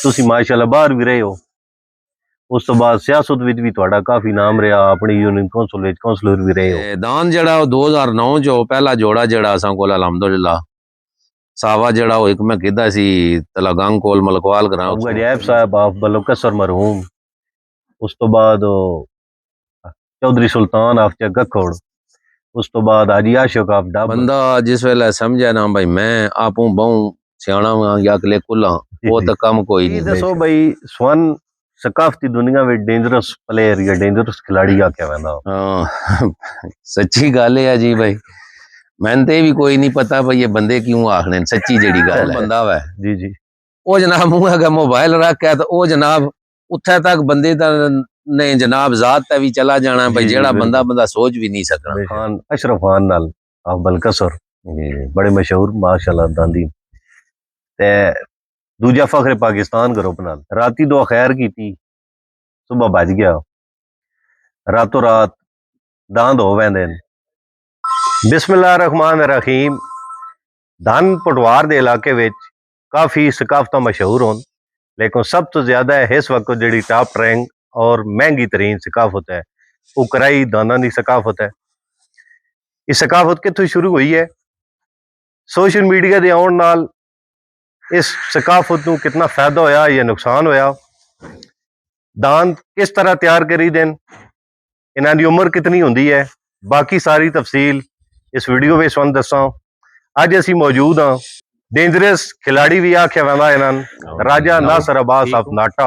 ਤੁਸੀਂ ਮਾਸ਼ਾਅੱਲਾ ਬਾਹਰ ਵੀ ਰਹੇ ਹੋ। ਉਸ ਤੋਂ ਬਾਅਦ ਸਿਆਸਤ ਵਿੱਚ ਵੀ ਤੁਹਾਡਾ ਕਾਫੀ ਨਾਮ ਰਿਹਾ। ਆਪਣੀ ਯੂਨੀਅਨ ਕੌਂਸਲ ਵਿੱਚ ਕੌਂਸਲਰ ਵੀ ਰਹੇ ਹੋ। ਦਾਨ ਜਿਹੜਾ ਉਹ 2009 ਚ ਪਹਿਲਾ ਜੋੜਾ ਜਿਹੜਾ ਅਸਾਂ ਕੋਲ ਅਲਹਮਦੁਲਿਲਾ ਸਾਵਾ ਜਿਹੜਾ ਉਹ ਇੱਕ ਮੈਂ ਕਿਹਾ ਸੀ ਤਲਾਗੰਗ ਕੋਲ ਮਲਕਵਾਲ ਗਰਾਂ ਗਜੈਬ ਸਾਹਿਬ ਆਫ ਬਲੋਕਸਰ ਮਰਹੂਮ। ਉਸ ਤੋਂ ਬਾਅਦ ਚੌਧਰੀ ਸੁਲਤਾਨ ਆਫ ਚੱਗਖੋੜ। ਉਸ ਤੋਂ ਬਾਅਦ ਹਾਜੀ ਆਸ਼ਕ ਆਫ ਡੱਬ। ਬੰਦਾ ਜਿਸ ਵੇਲੇ ਸਮਝਿਆ ਨਾ ਭਾਈ ਮੈਂ ਆਪੂ ਬਹੁ ਸਿਆਣਾ ਵਾਂ ਜਾਂ ਅਗਲੇ ਕੁੱਲਾ ਉਹ ਤਾਂ ਕੰਮ ਕੋਈ ਨਹੀਂ। ਦੱਸੋ ਭਾਈ ਸਵਨ ਸਕਾਫਤੀ ਦੁਨੀਆ ਵਿੱਚ ਡੇਂਜਰਸ ਪਲੇਅਰ ਜਾਂ ਡੇਂਜਰਸ ਖਿਲਾੜੀ ਆਖਿਆ ਜਾਂਦਾ। ਹਾਂ ਸੱਚੀ ਗੱਲ ਹੈ ਜੀ ਭਾਈ। मैंने तो भी कोई नहीं पता भाई ये बंदे क्यों आखने सच्ची जड़ी गल है बंदा वै जी जी वो जनाब मुंह अगर मोबाइल रख के तो वो जनाब उत्थे तक बंदे दा ने जनाब जात ते भी चला जाना भाई जेड़ा बंदा बंदा सोच भी नहीं सकना। खान अशरफ खान नाल आफ बलकसर बड़े मशहूर माशाल्लाह दांदी ते दूजा फखरे पाकिस्तान ग्रुप नाल राती दो खैर की थी सुबह बज गया रातों रात दांद हो वैंदे। बिस्मिल्लाहिर्रहमानिर्रहीम धन पटवार दे इलाके विच काफ़ी सकाफत मशहूर होन लेकिन सब तो ज़्यादा इस वक्त जी टॉप रैंक और महंगी तरीन सकाफत है वो कराई दाना की सकाफत है। ये सकाफत कितों शुरू हुई है? सोशल मीडिया के आने नाल इस सकाफत को कितना फायदा होया या नुकसान होया? दान किस तरह तैयार करी देन? इन्हां दी उम्र कितनी होंदी है? बाकी सारी तफसील इस वीडियो में तुहानूं दस्सां। अज असीं मौजूद हाँ डेंजरस खिलाड़ी भी आख्या वैंदा इन्हां राजा नासर अब्बास ऑफ नाटा।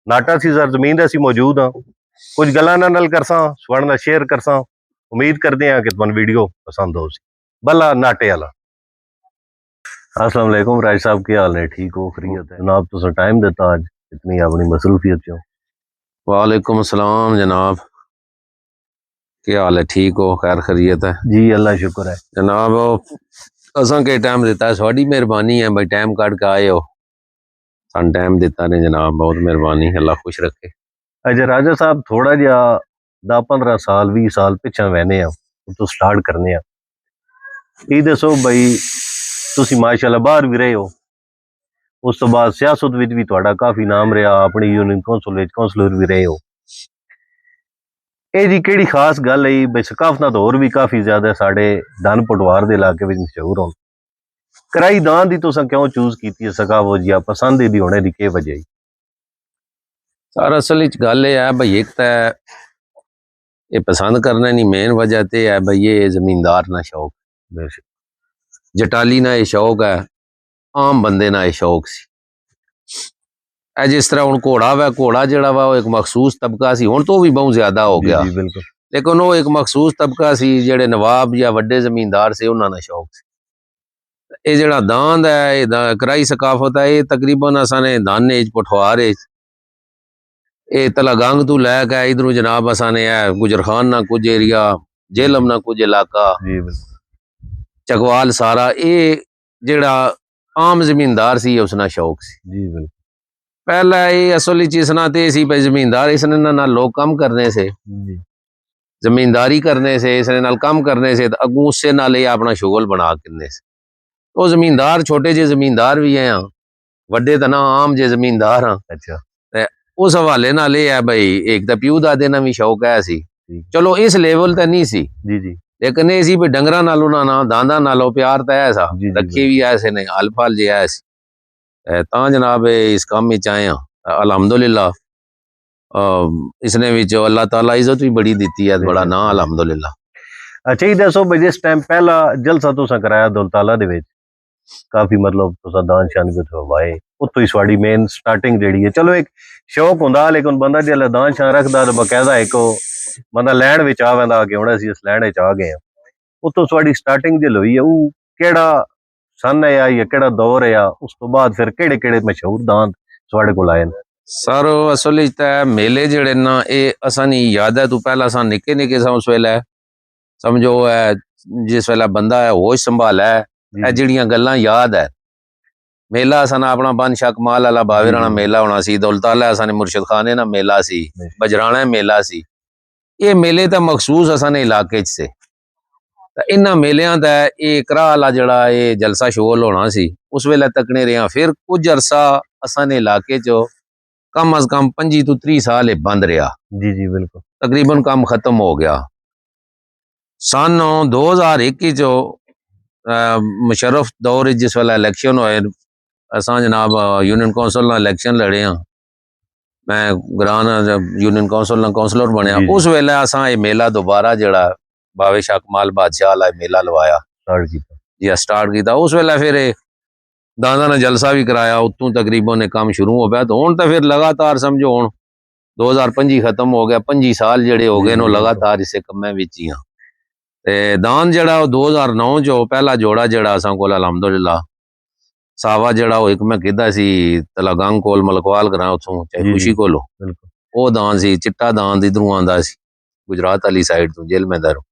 नाटा सी सरजमीन ते असीं मौजूद हाँ। कुछ गल्लां इन्हां नाल करसां तुहाडे नाल शेयर करसां। उम्मीद करते हैं कि तुहानूं वीडियो पसंद हो। बल्ला नाटे वाला। अस्सलाम वालेकुम राज साहब, क्या हाल है? ठीक हो? खैरियत है जनाब? तुसीं टाइम दिता अज इतनी अपनी मसरूफियत चो। वालेकुम सलाम जनाब, क्या हाल है? ठीक हो? खैर खैरियत है जी अल्लाह शुक्र है जनाब। असां के टाइम दिता है थोड़ी मेहरबानी है भाई टाइम कट के आए हो सन टाइम दिता ने जनाब, बहुत मेहरबानी, अल्लाह खुश रखे। अच्छा राजा साहब थोड़ा जिहा 10-15 साल 20 साल पिछा वहने तो स्टार्ट करने ये दसो भाई तुसी माशाल्लाह बाहर भी रहे हो। उस तो बाद सियासत विच भी तुहाडा काफी नाम रहा। अपनी यूनियन कौंसल विच कौंसलर भी रहे हो। ਇਹ ਜੀ ਕਿਹੜੀ ਖਾਸ ਗੱਲ ਹੈ ਬਈ ਸਕਾਫਤਾਂ ਤਾਂ ਹੋਰ ਵੀ ਕਾਫੀ ਜ਼ਿਆਦਾ ਸਾਡੇ ਧਨ ਪਟਵਾਰ ਦੇ ਇਲਾਕੇ ਵਿੱਚ ਮਸ਼ਹੂਰ ਹੋਣ ਕਰਾਈ ਦਾਨ ਦੀ ਤੁਸੀਂ ਕਿਉਂ ਚੂਜ਼ ਕੀਤੀ ਹੈ ਸਕਾਫਤ ਜਾਂ ਪਸੰਦ ਦੀ ਹੋਣੇ ਦੀ ਕੀ ਵਜ੍ਹਾ ਹੈ? सर असल विच गल है भाई एक तो ये पसंद करने की मेन वजह तो है भाई ये जमींदार ना शौक जटाली ना ये शौक है आम बंदे ना ये शौक सी। जिस तरह हुण घोड़ा वै घोड़ा जिहड़ा वा एक मखसूस तबका सी हुण तो भी बहुत ज्यादा हो गया बिल्कुल लेकिन वो एक मखसूस तबका सी जिहड़े नवाब या वड्डे जमींदार से उन्हां दा शौक सी। ये जिहड़ा दांद है ये कराई सकाफत है ये तकरीबन असां ने धन एज पठवार एज ये तलागंग तो लैके इधरों जनाब असां ने गुजरखान ना कुछ एरिया जेलम ना कुछ इलाका चकवाल सारा ये जिहड़ा आम जमींदार सी उसना शौक सी। जी बिल्कुल पहला ये असल इसना ते सी भाई जमींदार इसने ना लोग कम करने से जमींदारी करने से इसने नाल कम करने से अगू उससे नाल ये अपना शुगल बना करने से तो जमींदार छोटे जे जमींदार भी हैं वड्डे तो ना आम जे जमींदार हाँ। अच्छा उस हवाले नाल ये है भाई एक तो प्यू दादे ना भी शौक है सी चलो इस लेवल ते नहीं सी जी जी लेकिन ये सी भी डंगरा नालों ना दांदा नालों प्यार तो है सा रखे भी ऐसे ने हल फल जे है ता जनाब इस काम में आए हाँ अल्हम्दुलिल्लाह इसने विच अल्लाह ताला इज्जत भी बड़ी दी है बड़ा ना अल्हम्दुलिल्लाह। अच्छा ये दसो भाई जिस टाइम पहला जलसा तुसा कराया दौलताला दे विच काफी मतलब तुसा दान शान भी वाए उत्तों ही स्वाड़ी मेन स्टार्टिंग जेड़ी है चलो एक शौक हुंदा लेकिन बंदा जिसले दान शान रखदा तो बकायदा एक बंदा लैंड विच आ वैंदा कि हुण असीं इस लैंड विच आ गए हैं उत्तों स्वाड़ी स्टार्टिंग जिल होई है वो केड़ा सन है या केड़ा दौर है उस तो बाद फिर केड़े केड़े मशहूर दान तुहाडे कोल आए ने? सर असल मेले जेड़े ना ये असां नी याद है तू पहला असां निके निके सा उस वेले समझो है जिस वेले बंदा है होश संभाला है जिहड़ियां गल्लां याद है मेला असां अपना बन शक माल वाला बावेराना मेला होना सी दौलताला असां ने मुर्शिद खाने ना मेला सी बजराना मेला सी ये मेले तो मखसूस असां ने इलाके च से ਤਾਂ ਇਹਨਾਂ ਮੇਲਿਆਂ ਦਾ ਇਹ ਕਰਾ ਵਾਲਾ ਜਿਹੜਾ ਇਹ ਜਲਸਾ ਸ਼ੋਲ ਹੋਣਾ ਸੀ ਉਸ ਵੇਲੇ ਤੱਕਣੇ ਰਿਹਾ। ਫਿਰ ਕੁਝ ਅਰਸਾ ਅਸਾਂ ਨੇ ਇਲਾਕੇ 'ਚ ਕਮ ਅਜ਼ ਕਮ 25 ਤੋਂ 30 ਸਾਲ ਇਹ ਬੰਦ ਰਿਹਾ। जी जी बिल्कुल ਤਕਰੀਬਨ ਕੰਮ ਖਤਮ ਹੋ ਗਿਆ। ਸਨ 2021 'ਚ ਮੁਸ਼ਰਫ ਦੌਰ ਜਿਸ ਵੇਲੇ ਇਲੈਕਸ਼ਨ ਹੋਏ, ਅਸਾਂ ਜਨਾਬ ਯੂਨੀਅਨ ਕੌਂਸਲ ਨਾਲ ਇਲੈਕਸ਼ਨ ਲੜੇ ਹਾਂ, ਮੈਂ ਗ੍ਰਾਨ ਯੂਨੀਅਨ ਕੌਂਸਲ ਨਾਲ ਕੌਂਸਲਰ ਬਣਿਆ। ਜੀ, ਜੀ। ਉਸ ਵੇਲੇ ਅਸਾਂ ਇਹ ਮੇਲਾ ਦੁਬਾਰਾ ਜਿਹੜਾ ਬਾਵੇ ਸ਼ਾਹ ਕਮਾਲ ਬਾਦਸ਼ਾਹ ਵਾਲਾ ਇਹ ਮੇਲਾ ਲਵਾਇਆ स्टार्ट किया ਜੀ, ਸਟਾਰਟ ਕੀਤਾ। ਉਸ ਵੇਲੇ ਫਿਰ ਇਹ ਦਾਦਾ ਨੇ ਜਲਸਾ ਵੀ ਕਰਾਇਆ, ਉਤੋਂ ਤਕਰੀਬਨ ਇਹ ਕੰਮ ਸ਼ੁਰੂ ਹੋ ਪਿਆ। ਤੇ ਹੁਣ ਤਾਂ ਫਿਰ ਲਗਾਤਾਰ ਸਮਝੋ ਹੁਣ 2025 ਖਤਮ ਹੋ ਗਿਆ, 25 ਸਾਲ ਜਿਹੜੇ ਹੋ ਗਏ ਨੇ ਉਹ ਲਗਾਤਾਰ ਇਸੇ ਕੰਮਾਂ ਵਿੱਚ ਹੀ ਆ। ਤੇ ਦਾਨ ਜਿਹੜਾ ਉਹ 2009 'ਚ ਪਹਿਲਾ ਜੋੜਾ ਜਿਹੜਾ ਅਸਾਂ ਕੋਲ ਅਲਹਮਦੁਲਿਲਾ ਸਾਵਾ ਜਿਹੜਾ ਉਹ ਇੱਕ ਮੈਂ ਕਿਹਾ ਸੀ ਤਲਾਗੰਗ ਕੋਲ ਮਲਕਵਾਲ ਕਰਾਂ ਉੱਥੋਂ ਚਾਹੇ ਜੀ, ਖੁਸ਼ੀ ਜੀ। ਕੋਲੋਂ, बिल्कुल ਉਹ ਦਾਨ ਸੀ ਚਿੱਟਾ ਦਾਨ ਇਧਰੋਂ ਆਂਦਾ ਸੀ ਗੁਜਰਾਤ ਵਾਲੀ ਸਾਈਡ ਤੋਂ ਜੇਲ੍ਹ ਮੈਦਾਰੋਂ।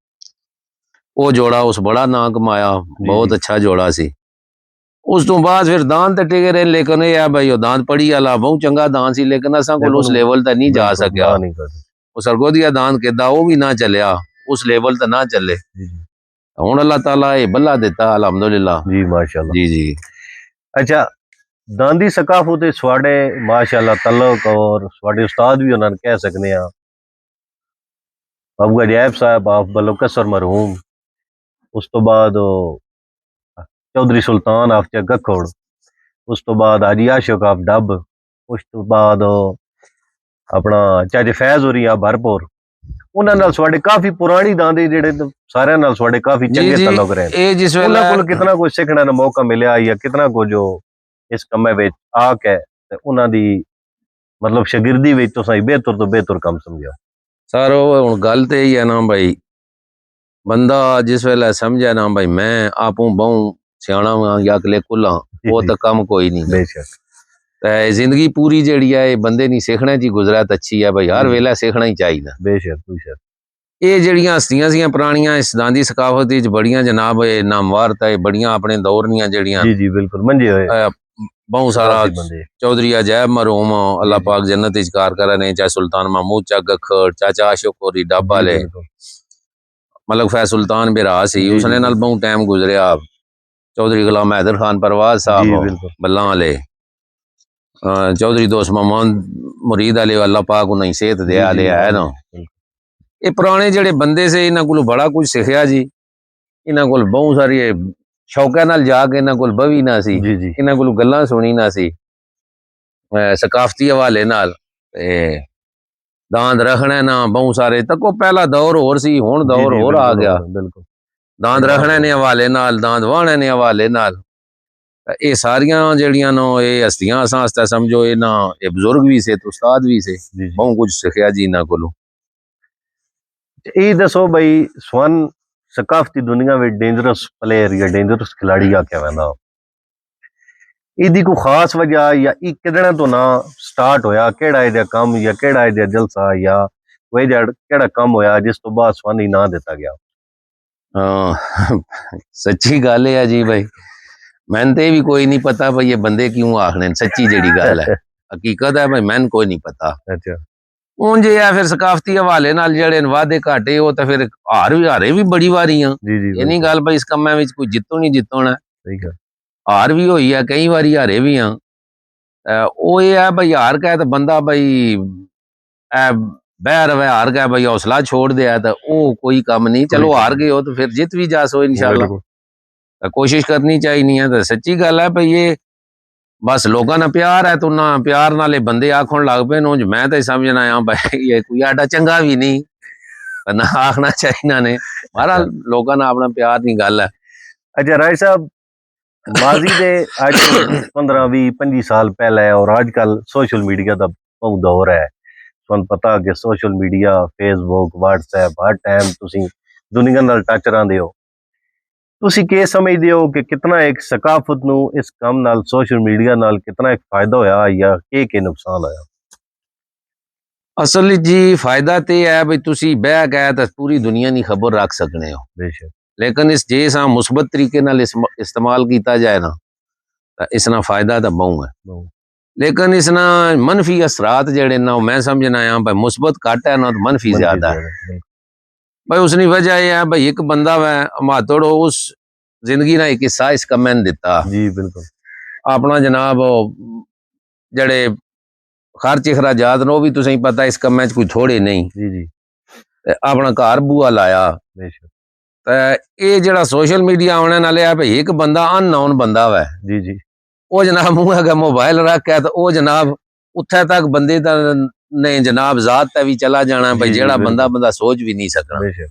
ਉਹ ਜੋੜਾ ਉਸ ਬੜਾ ਨਾਂ ਕਮਾਇਆ, ਬਹੁਤ ਅੱਛਾ ਜੋੜਾ ਸੀ। ਉਸ ਤੋਂ ਬਾਅਦ ਫਿਰ ਦਾਨ ਤੇ ਟਿਕੇ ਰਹੇ, ਲੇਕਿਨ ਇਹ ਆ ਬਈ ਉਹ ਦਾਨ ਪੜੀ ਵਾਲਾ ਬਹੁਤ ਚੰਗਾ ਦਾਨ ਸੀ, ਲੇਕਿਨ ਅਸਾਂ ਕੋਲ ਉਸ ਲੈਵਲ ਤੇ ਨਹੀਂ ਜਾ ਸਕਿਆ। नहीं कर ਉਹ ਸਰਗੋਦੀਆ ਦਾਨ ਕਿੱਦਾਂ ਉਹ ਵੀ ਨਾ ਚੱਲਿਆ, ਉਸ ਲੈਵਲ ਤੇ ਨਾ ਚੱਲੇ। जी जी ਹੁਣ ਅੱਲਾਹ ਤਾਲਾ ਇਹ ਬੱਲਾ ਦਿੱਤਾ ਅਲਹਮਦੁਲਿਲਾ। जी माशाल्लाह। ਜੀ ਜੀ अच्छा दांदी सकाफत स्वाडे माशाल्लाह तलक और स्वाडे उस्ताद भी उन्होंने कह सकते हैं बाबू अजैब साहब आप बलोकसर मरहूम, उस तो बाद चौधरी सुल्तान आप गखोड़, उस तो बाद हाजी आशक आप डब, उस तो बाद अपना चाचे फैज हो रही आप भरपुर, उन्हां नाल स्वाडे काफी पुरानी दांदी जेड़े सारे नाल स्वाडे काफी जी, चंगे जी। तलक रहे। ਇਹ ਜਿਸ ਵੇਲੇ उन्हां कोल कितना कुछ सीखने का मौका मिलया या कितना कुछ जो इस कम्मे विच आ के ते उन्हां दी मतलब शागिर्दी विच तुसां बेहतर तो बेहतर काम समझो। ਸਰ ਉਹ ਹੁਣ ਗੱਲ ਤੇ ਹੀ ਹੈ ਨਾ ਭਾਈ, ਬੰਦਾ ਜਿਸ ਵੇਲੇ ਸਮਝਿਆ ਨਾ ਭਾਈ ਮੈਂ ਆਪੂ ਬਹੁ ਸਿਆਣਾ ਵਾਂ ਜਾਂ ਅਗਲੇ ਕੁੱਲਾ, ਉਹ ਤਾਂ ਕੰਮ ਕੋਈ ਨਹੀਂ। बेशक ਤੇ ਜ਼ਿੰਦਗੀ ਪੂਰੀ ਜਿਹੜੀ ਹੈ ਇਹ ਬੰਦੇ ਨਹੀਂ ਸਿੱਖਣਾ ਜੀ ਗੁਜ਼ਰਿਆ ਤਾਂ ਅੱਛੀ ਹੈ ਭਾਈ, ਹਰ ਵੇਲੇ ਸਿੱਖਣਾ ਹੀ ਚਾਹੀਦਾ। बेशक बेशक ਇਹ ਜਿਹੜੀਆਂ ਹਸਤੀਆਂ ਸੀਆਂ ਪੁਰਾਣੀਆਂ ਇਸ ਦਾਂਦੀ ਸਕਾਫਤ ਵਿੱਚ ਬੜੀਆਂ ਜਨਾਬ ਇਹ ਨਾਮਵਾਰ ਤਾਂ ਇਹ ਬੜੀਆਂ ਆਪਣੇ ਦੌਰ ਦੀਆਂ ਜਿਹੜੀਆਂ जी जी बिल्कुल मंजे होए ਬਹੁਤ ਸਾਰਾ काफी बंदे ਚੌਧਰੀ ਅਜੈਬ ਮਰਹੂਮ ਅੱਲਾਹ ਪਾਕ ਜन्नत ਵਿੱਚ ਕਾਰ ਕਰਨੇ, ਚਾਹੇ ਸੁਲਤਾਨ महमूद ਚੱਕ ਗਖੜ, ਚਾਚਾ ਆਸ਼ਕ ਹੋਰੀ ਡੱਬ ਵਾਲੇ, बिल्कुल। ਮਲਕ ਫੈਜ਼ ਸੁਲਤਾਨ ਬਿਰਾ ਸੀ, ਜੀ, ਉਸਨੇ ਜੀ। ਨਾਲ ਬਹੁਤ ਟਾਈਮ ਗੁਜ਼ਰਿਆ। ਚੌਧਰੀ ਗੁਲਾਮ हैदर खान परवाज जी ਸਾਹਿਬ बिल्कुल ਬੱਲਾਂ ਵਾਲੇ, ਚੌਧਰੀ ਦੋਸਤ ਮੁਹੰਮਦ ਮੁਰੀਦ ਵਾਲੇ, ਅੱਲਾਹ ਪਾਕ ਉਹਨਾਂ ਦੀ ਸਿਹਤ ਦੇ ਵਾਲੇ ਹੈ ਨਾ। ਇਹ ਪੁਰਾਣੇ ਜਿਹੜੇ ਬੰਦੇ ਸੀ ਇਹਨਾਂ ਕੋਲ ਬੜਾ ਕੁਝ ਸਿੱਖਿਆ ਜੀ। ਇਹਨਾਂ ਕੋਲ ਬਹੁਤ ਸਾਰੀ ਸ਼ੌਕਾਂ ਨਾਲ ਜਾ ਕੇ ਇਹਨਾਂ ਕੋਲ ਬਵੀ ਨਾ ਸੀ, जी जी ਇਹਨਾਂ ਕੋਲ ਗੱਲਾਂ ਸੁਣੀ ਨਾ ਸੀ ਸਕਾਫਤੀ ਹਵਾਲੇ ਨਾਲ। ਤੇ ਦਾੰਦ ਰੱਖਣਾ ਨਾ ਬਹੁਤ ਸਾਰੇ ਤੱਕੋ ਪਹਿਲਾ ਦੌਰ ਹੋਰ ਸੀ, ਹੁਣ ਦੌਰ ਹੋਰ ਆ ਗਿਆ। बिल्कुल ਦਾੰਦ ਰੱਖਣੇ ਨੇ ਹਵਾਲੇ ਨਾਲ, ਦਾੰਦ ਵਾਹਣੇ ਨੇ ਹਵਾਲੇ ਨਾਲ। ਇਹ ਸਾਰੀਆਂ ਜਿਹੜੀਆਂ ਨੂੰ ਇਹ ਹਸਤੀਆਂ ਅਸਾਂ ਹਸਤਾ ਸਮਝੋ ਇਹਨਾਂ ਇਹ ਬਜ਼ੁਰਗ ਵੀ ਸੇ ਤੇ ਉਸਤਾਦ ਵੀ ਸੇ, जी जी ਬਹੁਤ ਕੁਝ ਸਿੱਖਿਆ ਜੀ ਇਹਨਾਂ ਕੋਲੋਂ। ये दसो भाई स्वर्ण सकाफती दुनिया में डेंजरस प्लेयर या डेंजरस खिलाड़ी आख्या वैंदा इहदी कोई खास वजह या ई किदणे तो ना स्टार्ट होया, केड़ा इहदा काम या केड़ा इहदा जलसा या कोई केड़ा काम होया जिस तो बाद स्वर्ण ना दिता गया? ਸੱਚੀ ਗੱਲ ਹੈ ਜੀ ਭਾਈ, ਮੈਨੂੰ ਤੇ ਵੀ ਕੋਈ ਨਹੀਂ ਪਤਾ ਭਾਈ ਇਹ ਬੰਦੇ ਕਿਉਂ ਆਖਣੇ ਨੇ, ਸੱਚੀ ਜਿਹੜੀ ਗੱਲ ਹੈ ਹਕੀਕਤ ਹੈ ਭਾਈ ਮੈਨੂੰ ਕੋਈ ਨਹੀਂ ਪਤਾ। अच्छा ਉਂਝ ਇਹ ਆ ਫਿਰ ਸਕਾਫਤੀ ਹਵਾਲੇ ਨਾਲ ਜਿਹੜੇ ਵਾਅਦੇ ਘਾਟੇ ਉਹ ਤਾਂ ਫਿਰ ਹਾਰੇ ਵੀ ਬੜੀ ਵਾਰੀ ਆ। जी जी ਇਹ ਨਹੀਂ ਗੱਲ ਭਾਈ ਇਸ ਕੰਮਾਂ ਵਿੱਚ ਕੋਈ ਜਿੱਤੋ ਨਹੀਂ ਜਿੱਤਣਾ, सही गल ਹਾਰ ਵੀ ਹੋਈ ਆ, ਕਈ ਵਾਰੀ ਹਾਰੇ ਵੀ ਆ। ਉਹ ਇਹ ਆ ਭਾਈ ਹਾਰ ਕੇ ਤਾਂ ਬੰਦਾ ਭਾਈ ਬਹਿ ਰਵੇ, ਹਾਰ ਗਿਆ ਭਾਈ ਹੌਸਲਾ ਛੋੜ ਦਿਆ ਤਾਂ ਉਹ ਕੋਈ ਕੰਮ ਨਹੀਂ। ਚਲੋ ਹਾਰ ਗਏ ਹੋ ਤਾਂ ਫਿਰ ਜਿੱਤ ਵੀ ਜਾ ਸੋ ਇਨਸ਼ਾਅੱਲਾ, ਤਾਂ ਕੋਸ਼ਿਸ਼ ਕਰਨੀ ਚਾਹੀਦੀ ਹੈ। ਤਾਂ ਸੱਚੀ ਗੱਲ ਹੈ ਭਾਈ ਇਹ ਬਸ ਲੋਕਾਂ ਨਾਲ ਪਿਆਰ ਹੈ, ਤਾਂ ਨਾ ਪਿਆਰ ਨਾਲ ਇਹ ਬੰਦੇ ਆਖਣ ਲੱਗ ਪਏ ਨੂੰ। ਮੈਂ ਤਾਂ ਸਮਝਣਾ ਆ ਭਾਈ ਇਹ ਕੋਈ ਆਡਾ ਚੰਗਾ ਵੀ ਨਹੀਂ, ਨਾ ਆਖਣਾ ਚਾਹੀਦਾ ਨੇ। ਬਹਰਾਲ ਲੋਕਾਂ ਨਾਲ ਆਪਣਾ ਪਿਆਰ ਦੀ ਗੱਲ ਹੈ। अच्छा राय साहब माजी दे आज 15-20-25 साल पहले और आजकल सोशल मीडिया का बहुत दौर है, तुहानू पता कि सोशल मीडिया फेसबुक व्हाट्सएप हर टाइम तुसी दुनिया नाल टच रहिंदे हो, तुसी की समझदे हो कि कितना एक सकाफत नू इस काम नाल सोशल मीडिया नाल कितना एक फायदा होया या के नुकसान होया? ਅਸਲ ਵਿੱਚ ਜੀ ਫਾਇਦਾ ਤੇ ਇਹ ਹੈ ਵੀ ਤੁਸੀਂ ਬਹਿ ਕੇ ਤਾਂ ਪੂਰੀ ਦੁਨੀਆ ਦੀ ਖਬਰ ਰੱਖ ਸਕਣੇ ਹੋ, बेशक ਲੇਕਿਨ ਇਸ ਜੇ ਸਾਂ ਮੁਸਬਤ ਤਰੀਕੇ ਨਾਲ ਇਸਤੇਮਾਲ ਕੀਤਾ ਜਾਏ ਨਾ ਤਾਂ ਇਸ ਨਾਲ ਫਾਇਦਾ ਤਾਂ ਬਹੁਤ ਹੈ। बहुत ਲੇਕਿਨ ਇਸ ਨਾਲ ਮਨਫੀ ਅਸਰਾਤ ਜਿਹੜੇ ਨਾ ਉਹ ਮੈਂ ਸਮਝਣਾ ਆ ਭਾਈ ਮੁਸਬਤ ਘੱਟ ਹੈ ਨਾ ਤਾਂ ਮਨਫੀ ਜ਼ਿਆਦਾ ਹੈ। बिल्कुल भाई उसकी वजह यह है भाई एक बंदा वै मातोड़ उस जिंदगी ना एक हिस्सा इस कम्मै ने दिता जी बिल्कुल अपना जनाब जड़े खर्च अखराजात ने भी तुसें पता इस कम्मै च कोई थोड़े नहीं जी जी ते अपना घर बूआ लाया बेशक ते ये जड़ा सोशल मीडिया आने नाले है भाई एक बंदा अननोन बंदा वै जी जी वो जनाब मुंह अगर मोबाइल रख है तो वो जनाब उत्थे तक बंदे दा ने जनाब जात ते भी चला जाना भाई जी जी जेड़ा बंदा बिल्कुल बंदा सोच भी नहीं सकना बेशक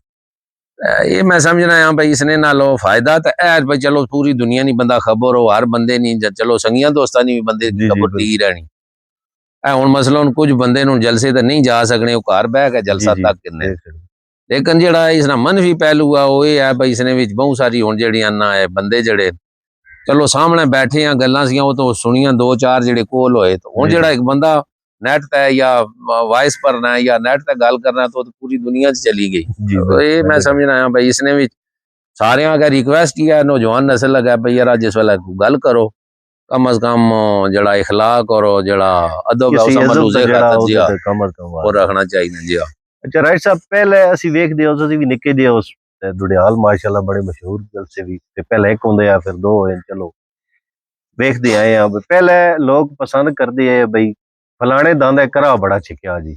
ये मैं समझना है भाई इसने नालो फायदा तो है भाई चलो पूरी दुनिया नहीं बंदा खबर हो हर बंदे नहीं चलो संगिया दोस्तां नहीं भी बंदे जी जी खबर बिल्कुल दी रहनी है हुन मसला हुन कुछ बंदे नु जलसे ते नहीं जा सकने वो घर बह के जी जलसा जी तक किन्ने बेशक लेकिन जेड़ा इसना मनफी पहलू है वो ये है भाई इसने विच बहुत सारी हुन जेड़ियां ना है बंदे जेड़े चलो सामने बैठे हैं गल्लां सियां वो तो सुनियां दो चार जेड़े कोल होए तो हुन जी जेड़ा जी एक बंदा नेट ते या वॉइस भरना है या नेट ते गल करना है तो पूरी दुनिया च चली गई जी तो ये बिल्कुल मैं समझना है भाई इसने भी सारे अगर रिक्वेस्ट ही है नौजवान नस्ल लगा भाई यार जिस वेले गल करो कम अज कम जड़ा इखलाक और जड़ा अदब है किसी उस इज्जत मलूजे ਦਾ ਜਿਹੜਾ खातर ਉਹਦੇ जिया ਤੇ ਕਮ ਅਜ਼ ਕਮ वो ਵਾਰ रखना चाहिए जिया ਅੱਛਾ ਰਾਈਟ ਸਾਹਿਬ ਪਹਿਲੇ ਅਸੀਂ ਵੇਖਦੇ ਹਾਂ ਅਸੀਂ ਵੀ ਨਿੱਕੇ ਜਿਹੇ ਉਸ ਦੁੜਿਆਲ ਮਾਸ਼ਾਅੱਲਾ ਬੜੇ ਮਸ਼ਹੂਰ ਜਲਸੇ ਵੀ ਤੇ ਪਹਿਲੇ ਇੱਕ ਹੁੰਦੇ ਆ ਫਿਰ ਦੋ ਹੋਏ ਚਲੋ ਵੇਖਦੇ ਆਏ ਆ ਪਹਿਲੇ ਲੋਕ ਪਸੰਦ ਕਰਦੇ ਆ ਬਈ ਫਲਾਣੇ ਦਾ ਦਾ ਕਰਾ ਬੜਾ ਛਿਕਿਆ ਜੀ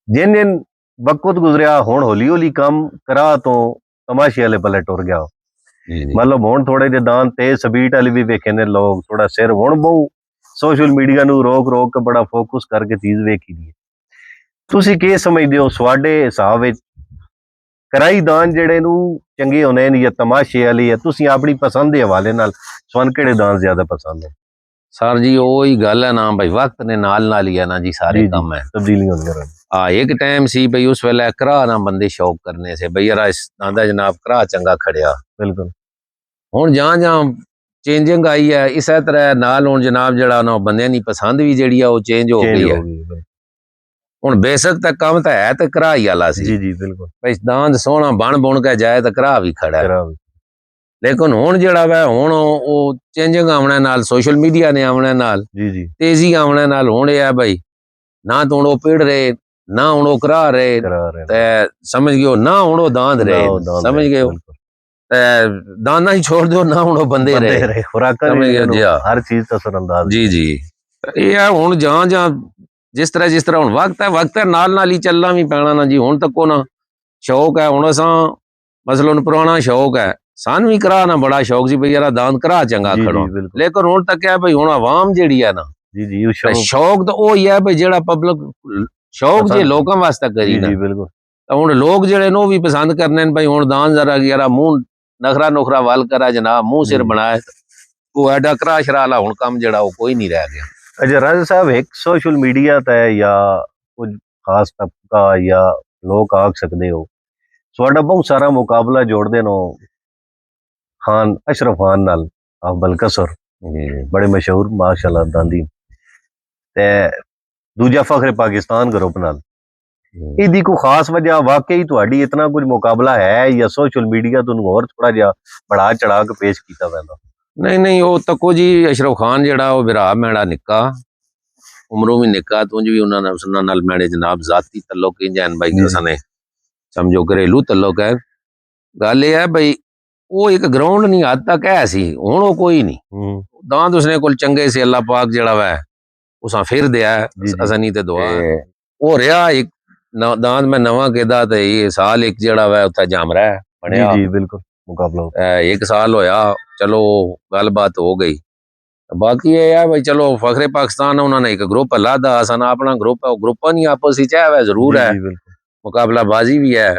ਜਿਨ ਜਿਨ ਵਕਤ ਗੁਜ਼ਰਿਆ ਹੁਣ ਹੌਲੀ ਹੌਲੀ ਕੰਮ ਕਰਾ ਤੋਂ ਤਮਾਸ਼ੇ ਵਾਲੇ ਪੱਲੇ ਟੁਰ ਗਿਆ ਮਤਲਬ ਹੁਣ ਥੋੜੇ ਜਿਹੇ ਦਾਨ ਤੇਜ਼ ਸਪੀਡ ਵਾਲੇ ਵੀ ਵੇਖੇ ਨੇ ਲੋਕ ਥੋੜਾ ਸਿਰ ਹੁਣ ਬਹੁ ਸੋਸ਼ਲ ਮੀਡੀਆ ਨੂੰ ਰੋਕ ਰੋਕ ਕੇ ਬੜਾ ਫੋਕਸ ਕਰਕੇ ਚੀਜ਼ ਵੇਖੀ ਦੀ ਹੈ ਤੁਸੀਂ ਕੀ ਸਮਝਦੇ ਹੋ ਤੁਹਾਡੇ ਹਿਸਾਬ ਵਿੱਚ ਕਰਾਈ ਦਾਨ ਜਿਹੜੇ ਨੂੰ ਚੰਗੇ ਹੋਣੇ ਨੇ ਜਾਂ ਤਮਾਸ਼ੇ ਵਾਲੀ ਹੈ ਤੁਸੀਂ ਆਪਣੀ ਪਸੰਦ ਦੇ ਹਵਾਲੇ ਨਾਲ ਤੁਹਾਨੂੰ ਕਿਹੜੇ ਦਾਨ ਜ਼ਿਆਦਾ ਪਸੰਦ ਹੈ सर जी वही गल है ना भाई वक्त ने नाल नाल ही है ना जी सारे जी जी काम है तब्दीली होती है एक टाइम सी भाई उस वेले करा ना बंदे शौक करने से भाई यार आंदा जनाब करा चंगा खड़िया बिल्कुल हुन जहां जहां चेंजिंग आई है इस तरह नाल हुन जनाब जड़ा ना बंदे नी पसंद भी जेड़ी है वो चेंज हो चेंज गई हो है गई बिल्कुल। हुन बेशक तक काम तो है तो करा ही आला सी जी जी बिल्कुल भाई दांद सोहना बन बुन के जाए तो करा भी खड़ा है करा भी। लेकिन हुन जेड़ा वै हुन वो चेंजिंग आने नाल सोशल मीडिया ने आने नाल जी जी तेजी आने नाल हुन ये है भाई ना तो हुन वो पिड़ रहे ना हुन वो करा रहे करा रहे ते समझ गयो ना हुन वो दांद ना रहे वो दान समझ दे, गयो बिल्कुल। ते दाना ही छोड़ दो ना हुन वो बंदे बंदे रहे रहे खुराका समझ गया जी, हाँ। हर चीज का असरअंदाज जी जी ये है हुन जहां जहां जिस तरह हुन वक्त है नाल नाल ही चलना भी पैना ना जी हुन तक को ना शौक है हुन असां मसलन पुराना शौक है सान भी करा ना बड़ा शौक सी भाई यार दान करा चंगा जी खड़ो जी बिल्कुल लेकिन हुन तक है भाई हुन आवाम जेड़ी है ना जी जी उस ते शौक शौक तो वो ही है भाई जेड़ा पब्लिक शौक जे पसंद- लोकां वास्ते करी जी ना जी बिल्कुल तो हुन लोग जेड़े नो भी पसंद करने न भाई हुन दान जरा यारा मुंह नखरा नुखरा वाल करा जनाब मुंह सिर जी। बनाए वो एडा करा शराला हुन काम जेड़ा वो कोई नहीं रह गया अच्छा राजा साहब एक सोशल मीडिया ते या कुछ खास तबका या लोग आख सकते हो ਤੁਹਾਡਾ ਬਹੁਤ ਸਾਰਾ ਮੁਕਾਬਲਾ ਜੋੜਦੇ ਨੋ ਖਾਨ ਅਸ਼ਰਫ ਖਾਨ ਨਾਲ ਅਫਜ਼ਲ ਕਸਰ ਬੜੇ ਮਸ਼ਹੂਰ ਮਾਸ਼ਾਅੱਲਾ ਦਾਂਦੀ ਤੇ ਦੂਜਾ ਫਖਰੇ ਪਾਕਿਸਤਾਨ ਗਰੁੱਪ ਨਾਲ ਇਹਦੀ ਕੋਈ ਖਾਸ ਵਜ੍ਹਾ ਵਾਕਈ ਤੁਹਾਡੀ ਇਤਨਾ ਕੁਝ ਮੁਕਾਬਲਾ ਹੈ ਜਾਂ ਸੋਸ਼ਲ ਮੀਡੀਆ ਤੁਹਾਨੂੰ ਹੋਰ ਥੋੜਾ ਜਿਹਾ ਬੜਾ ਚੜਾ ਕੇ ਪੇਸ਼ ਕੀਤਾ ਪੈਂਦਾ नहीं नहीं वो तको जी अशरफ खान जेड़ा वो बिरा मेरा निक्का उमरों भी निक्का तुंज भी उन्होंने उसना नाल मेरे जनाब जाती तल्लुक ही जैन भाई जी। ने समझो घरेलू तल्लुक है गल ये है भाई वो एक ग्राउंड नहीं हद तक है सी हुण वो कोई नहीं दांत उसने कोल चंगे से अल्लाह पाक जेड़ा वै उसा फिर दिया है जी, जी। असा नहीं ते दुआ है। वो रहा एक दांत में नवा केदा ते ये साल एक जेड़ा वै उत्थे जम रहा है जी बनया जी बिल्कुल मुकाबला हो। एक साल होया चलो गलबात हो गई बाकी ये है भाई चलो फखरे पाकिस्तान उन्होंने एक ग्रुप लादा असन अपना ग्रुप है वो ग्रुप नहीं आपस ही है जरूर जी, है जी बिल्कुल मुकाबलाबाजी भी है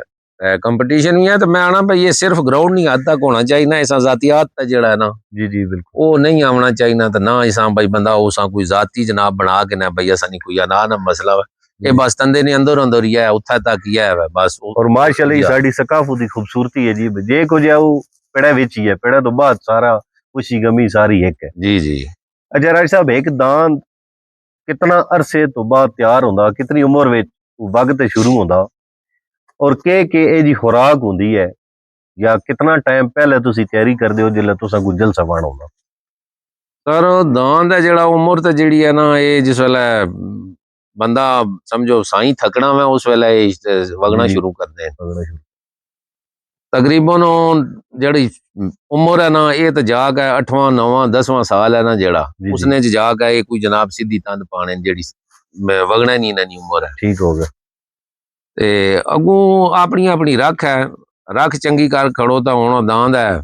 कंपटीशन भी है तो मैं आना भाई ये सिर्फ ग्राउंड नहीं हद तक होना चाहिए ना ऐसा जातियात का जेड़ा है ना जी जी बिल्कुल वो नहीं आना चाहिए ना तो ना ऐसा भाई बंदा उसा कोई जाति जनाब बना के ना भाई ऐसा नहीं कोई ना मसला है ये बस तंदे ने अंदर अंदर ही है उत्थे तक ही है बस और माशाअल्लाह साड़ी सकाफत की खूबसूरती है जी जे कुछ है वो पेड़ा विच ही है पेड़ा तो बाद सारा खुशी गमी सारी एक है जी जी अच्छा राज साहब एक दान कितना अरसे तो बाद तैयार होंदा कितनी उम्र विच वक्त शुरू होंदा और के जी खुराक होंदी है या कितना टाइम पहले तुसी तैयारी करदे हो जिल्ले तुसा कोई जलसा पाना होंदा सर दान दा जेड़ा उम्र ते जेड़ी है ना ये जिस वेले ਬੰਦਾ ਸਮਝੋ ਸਾਈ ਥਕਣਾ ਵਾ ਉਸ ਵੇਲੇ ਵਗਣਾ ਸ਼ੁਰੂ ਕਰਦੇ ਤਕਰੀਬਨ ਜਿਹੜੀ ਉਮਰ ਹੈ ਨਾ ਇਹ ਤਾਂ ਜਾ ਕੇ 8ਵਾਂ 9ਵਾਂ 10ਵਾਂ ਸਾਲ ਹੈ ਨਾ ਜਿਹੜਾ ਉਸਨੇ ਚ ਜਾ ਕੇ ਇਹ ਕੋਈ ਜਨਾਬ ਸਿੱਧੀ ਤੰਦ ਪਾਣੇ ਜਿਹੜੀ ਵਗਣਾ ਨਹੀਂ ਇਹਨਾਂ ਦੀ ਉਮਰ ਹੈ ਠੀਕ ਹੋ ਗਿਆ ਤੇ ਅੱਗੋਂ ਆਪਣੀ ਆਪਣੀ ਰੱਖ ਹੈ ਰੱਖ ਚੰਗੀ ਕਰ ਖੜੋ ਤਾਂ ਹੁਣ ਦਾਂਦ ਹੈ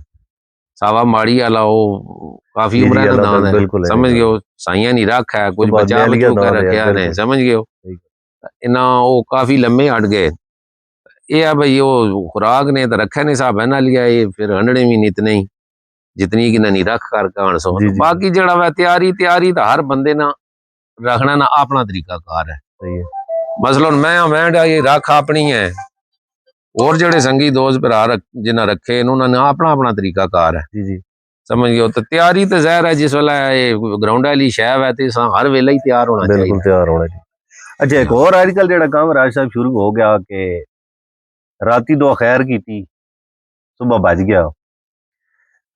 ਸਾਵਾ ਮਾੜੀ ਵਾਲਾ ਉਹ ਕਾਫੀ ਉਮਰਾਂ ਦਾ ਦਾਂਦ ਹੈ ਸਮਝ ਗਿਓ ਸਾਈਆਂ ਨਹੀਂ ਰੱਖ ਹੈ ਕੁਝ ਬਚਾ ਬਚੂ ਕੇ ਰੱਖਿਆ ਨੇ ਸਮਝ ਗਿਓ ਇਹਨਾਂ ਉਹ ਕਾਫੀ ਲੰਮੇ ਹਟ ਗਏ ਇਹ ਆ भाई वो खुराक ने तो रखे ने साहब ना लिया ये फिर हंडने भी नित नहीं जितनी कि नहीं रख कर कहान सो बाकी जड़ा वा तैयारी तो हर बंदे ना रखना ना अपना तरीका कार है मसलन मैं ये रख अपनी है और जड़े संगी दोस्त भरा जिन्हें रखे उन्होंने अपना अपना तरीका कार है समझ गए तो तैयारी तो जहर है जिस वेला ग्राउंड वाली शह है तो हर वेले ही तैयार होना चाहिए तैयार होना चाहिए अच्छा एक और आजकल जो काम राज साहब शुरू हो गया कि राती दो खैर की थी सुबह बज गया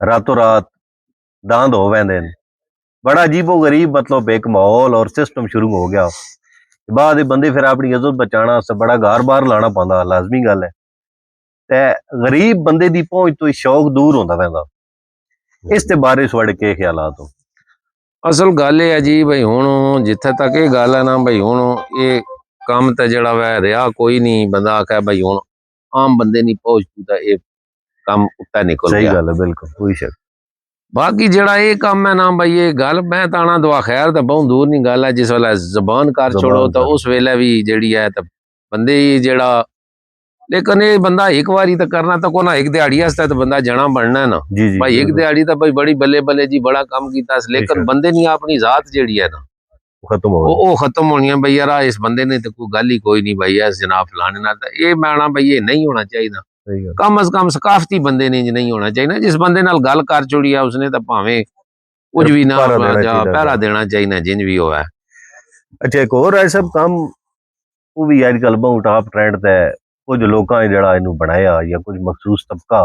रातों रात दांद हो वैंदे बड़ा अजीबो गरीब मतलब एक माहौल और सिस्टम शुरू हो गया बाद बंदे फिर अपनी इज्जत बचाना बड़ा गार बार लाना पांदा लाजमी गल है ते गरीब बंदे दी पहुंच तो शौक दूर होंदा पैंदा इस ते बारे थोड़े के ख्यालात हो असल गल है जी भाई हुण जिथे तक ये गल है ना भाई हुण ये काम तो जड़ा वै रहा कोई नहीं बंदा आखे भाई हुण आम बंदे नहीं पहुंचता ये काम उत्ता निकल सही गल है बिल्कुल कोई शक बाकी जड़ा ये काम है ना भाई ये गल मैं ताना दुआ खैर तो बहुत दूर नहीं गल है जिस वेले जबान कर छोड़ो तो उस वेले भी जेड़ी है तो बंदे जड़ा लेकिन ये बंदा एक बारी तो करना तो कोना एक दिहाड़ी वास्ते तो बंदा जना बनना है ना भाई एक दिहाड़ी तो भाई बड़ी बल्ले बल्ले जी बड़ा काम कीता लेकिन बंदे नहीं अपनी जात जेड़ी है ना खत्म होनी है भाई यार इस बंदे ने तो कोई गल ही कोई नहीं भाई इस जनाब फलाने ना तो ये मैं भाई ये नहीं होना चाहिए कम अज कम सकाफती बंदे ने नहीं होना चाहिए जिस बंदे नाल गल कर छोड़ी है उसने तो भावें कुछ भी ना पहरा देना चाहिए जिंज भी हो अच्छा एक और है सब काम वो भी अजकल बहुत टॉप ट्रेंड ते कुछ लोगों ने जड़ा इनू बनाया या कुछ मखसूस तबका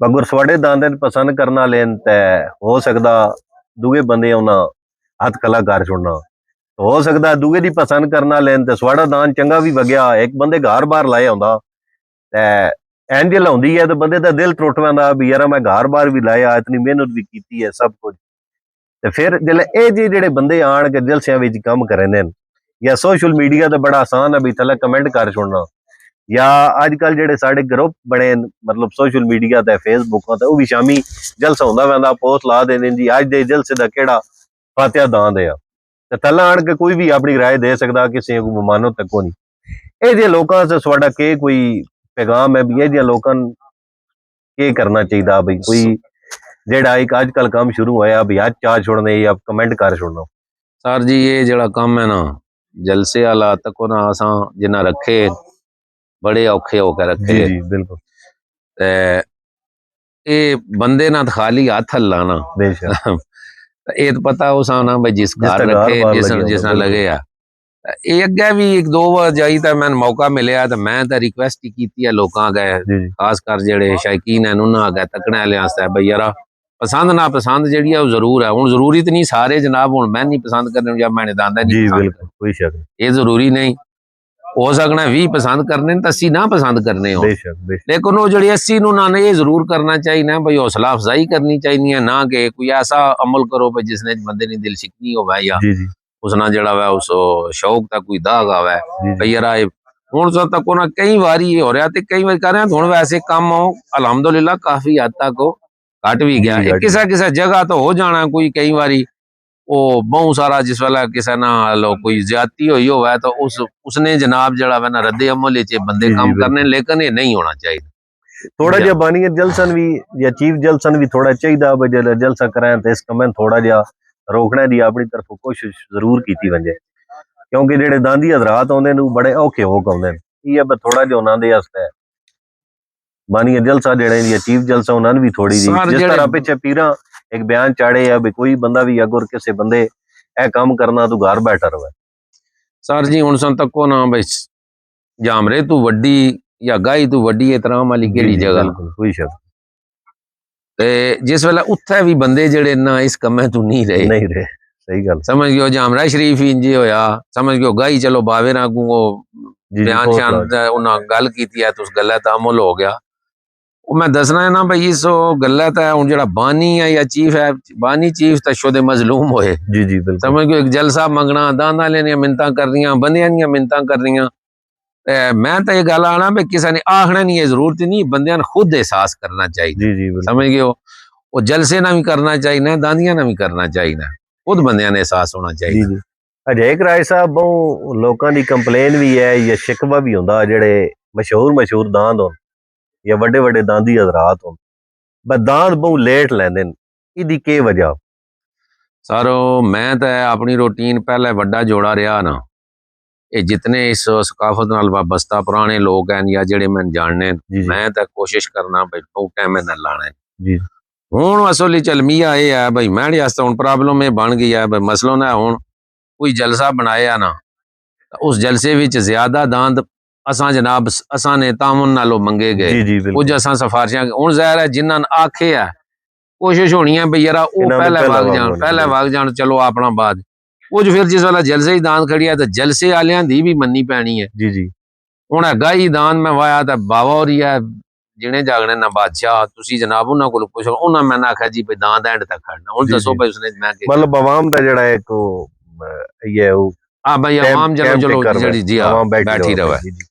अगर स्वाडे दांदे पसंद करना लेन ते हो सकता दूए बंदे उन्हें हथ कला कर छोड़ना तो हो सकता दूए दी पसंद करना लेन ते स्वाड़ा दान चंगा भी वगया एक बंदे घर बार लाया होंदा ते इंज लाउंदी है तो बंदे दा दिल टुट पैंदा भी यार मैं घर बार भी लाया इतनी मेहनत भी कीती है सब कुछ ते फिर जिल्ले ए जेड़े बंदे आण के जलसियां विच काम करदे ने या सोशल मीडिया ते बड़ा आसान है भी थल्ले कमेंट कर छोड़ना या अजकल जेड़े साडे ग्रुप बने मतलब सोशल मीडिया ते फेसबुक ते भी शामी जलसा हुंदा वैंदा पोस्ट ला देने जी अज दे जलसे दा केड़ा फातिहा दांद है ते थल्ले आण के कोई भी अपनी राय दे सकदा किसी को मानो तक को नहीं ए जे लोकां से साडा के कोई पैगाम है भी ये लोगों के करना चाहिए भाई कोई जेड़ा एक आजकल काम शुरू होया भी आज चाह छोड़ने या कमेंट कर छोड़ना सर जी ये जेड़ा काम है ना जलसे वाला तक ना असा जिन्ना रखे बड़े औखे होकर रखे जी बिल्कुल ये बंदे ना खाली हाथ लाना बेशक ये तो पता उस ना भाई जिस घर रखे जिस ना लगे आ ये अगे भी एक दो बार जाई तो मैं मौका मिले तो मैं तो रिक्वेस्ट ही की है लोगों अगे खास कर जेडे शायकीन है उन्होंने अगे तकने वाले भाई यार पसंद ना पसंद जी है जरूर है हूँ जरूरी तो नहीं सारे जनाब हूँ मैं नहीं पसंद करने या मैंने दांदा नहीं कोई शक नहीं ये जरूरी नहीं हो सकना 20 पसंद करने तो 80 ना पसंद करने हो लेकिन वो जी 80 उन्होंने ये जरूर करना चाहिए ना भाई हौसला अफजाई करनी चाहिए ना कि कोई ऐसा अमल करो भाई जिसने बंदे ने दिल शिकनी हो या उसना जड़ा वा उस शौक का कोई दाग आवा भाई यार हूँ तक कई बार ये हो रहा कई बार कर रहे हूँ वैसे काम अलहमदुलिल्लाह काफी हद तक घट भी गया किसी किसी जगह तो हो जाना कोई कई बारी वो बहुत सारा जिस वेला किसी ना लो कोई ज्यादती हुई हो तो उसने जनाब जड़ा वा ना रद्दे अमल बंदे काम करने लेकिन ये नहीं होना चाहिए थोड़ा जिहा बानी जलसन भी या चीफ जलसन भी थोड़ा चाहिए भाई जलसा कराएं तो इस कमें थोड़ा जिहा रोकने की अपनी तरफ कोशिश जरूर की वजे क्योंकि जेडे दांदी हजरात आउंदे ने बड़े औखे हो के आउंदे ने ये थोड़ा जिहा उन्हां दे वास्ते बानी जलसा जेडे या चीफ जलसा उन्होंने भी थोड़ी जी जिस तरह पिछे पीरा एक बयान चाड़े है भी कोई बंदा भी अगर किसी बंदे ए काम करना तू घर बैठा रहे सर जी हुण सन तको ना भाई जामरे तू वड्डी या गाई तू वड्डी एहतराम वाली केड़ी जगह कोई शक ते जिस वेले उत्थे भी बंदे जेड़े ना इस कम्मे तू नहीं रहे सही गल समझ गयो जामरा शरीफ ही इंजे होया समझ गयो गाई चलो बावे ना को जी बयान शान उन्हें गल की है तो उस गल दा अमल हो गया वो मैं दसना है ना भाई इस गल है हूँ जो बानी है या चीफ है बानी चीफ तो शुदे मजलूम होए जी जी बिल्कुल समझ गयो एक जलसा मंगना दांदा लेने मिन्नतां करनियां बंदियां दियां मिन्नतां करनियां मैं तो ये गल आना भी किसी ने आखना नहीं है जरूरत नहीं बंदियां ने खुद एहसास करना चाहिए जी जी बिल्कुल समझ गए हो वो जलसे ना भी करना चाहिए दांदियां ना भी करना चाहिए खुद बंदियां ने एहसास होना जी चाहिए जी अजय राय साहब बहु लोगों की कंप्लेन भी है या शिकवा भी होंदा जेड़े मशहूर दांद होन या वड्डे वड्डे दांदी हजरात होन बस दांद बहु लेट लैंदे न इदी के वजह सारो मैं तो अपनी रूटीन पहले वड्डा जोड़ा रहा ना ये जितने इस सकाफत नाल वाबस्ता पुराने लोग हैं या जेड़े मैं जानने जी जी मैं तो कोशिश करना भाई बहुत टाइम में लाना है जी हूँ असली चलमिया ये है भाई मैंने आस्ते हूँ प्रॉब्लम ये बन गई है भाई मसलों ने हूँ कोई जलसा बनाया ना उस जलसे विच ज्यादा दांद असां जनाब असां ने तामुन नालों मंगे गए जी जी कुछ बिल्कुल असां सिफारिशां हूँ ज़ाहिर है जिन्हां आखे है कोशिश होनी है भाई यार वो इन्हां दे पहले पहला वग वाग जान होनी पहले बिल्कुल वग जान चलो अपना बाद कुछ फिर जिस वाला जलसे ही दांद खड़ी है तो जलसे वालियां दी भी मन्नी पैनी है जी जी हूँ हैगा ही दांद मैं वाया तो बाबा हो रही है जिने जागने ना बादशाह तुसी जनाब उन्हां कोल पुछो उन्हां मैंने आख्या जी भाई दांद एंड तक खड़ना हूँ जी दसो जी भाई उसने मैं मतलब अवाम दा जेड़ा एक ये वो हाँ भाई कैंप आवाम चलो कैंप चलो टेकर है जी जी हाँ अवाम बैठी बैठी रहो रहे जी जी